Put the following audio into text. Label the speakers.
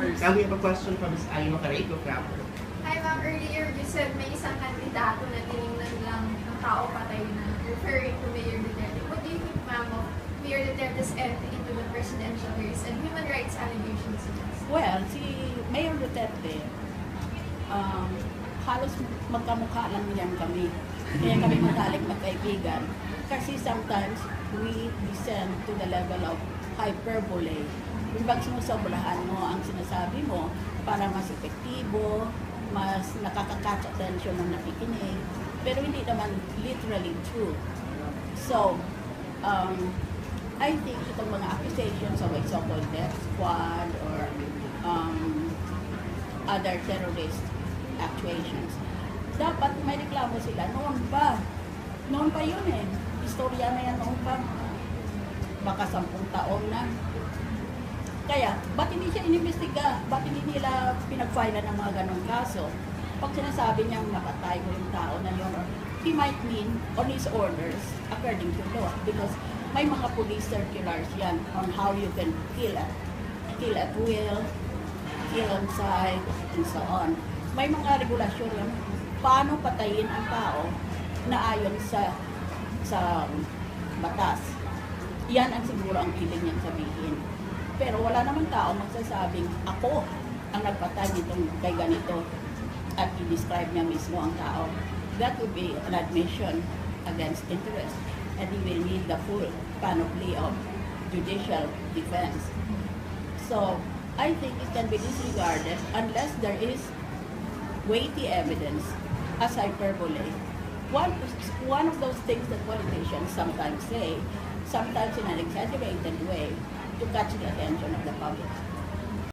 Speaker 1: first. And we have a question from Ms. Aino Carrego Crapo.
Speaker 2: Hi ma'am, earlier you said may isang kandidato na tinignan lang ng tao patay na referring to Mayor Duterte. What do you think ma'am of Mayor Duterte's entry into the presidential race and human rights allegations?
Speaker 3: Well, si Mayor Duterte, halos magkamukha lang yan kami. Kaya kami matalik magkaibigan. Kasi sometimes we descend to the level of hyperbole. Kung bang sinusobrahan mo ang sinasabi mo para mas epektibo, mas nakaka-catch attention ng nakikinig, pero hindi naman literally true. So, I think itong mga accusations of a so-called death squad or other terrorist actuations, dapat may reklamo sila noon pa. Noon pa yun eh. Istorya na yan noon pa. Baka 10 taon na. Kaya, ba't hindi siya inimbestiga? Ba't hindi nila pinag-file ng mga ganong kaso? Pag sinasabi niyang napatay ko yung tao na yun, he might mean on his orders according to law. Because may mga police circulars yan on how you can kill at will, kill on sight, and so on. May mga regulasyon yan. Paano patayin ang tao na ayon sa batas. Yan ang siguro ang piling niyang sabihin. Pero wala namang tao magsasabing, ako ang nagpatay nitong kay ganito at i-describe niya mismo ang tao. That would be an admission against interest and he will need the full panoply of judicial defense. So, I think it can be disregarded unless there is weighty evidence as hyperbole. One of those things that politicians sometimes say, sometimes in an exaggerated way, to catch the attention of the public.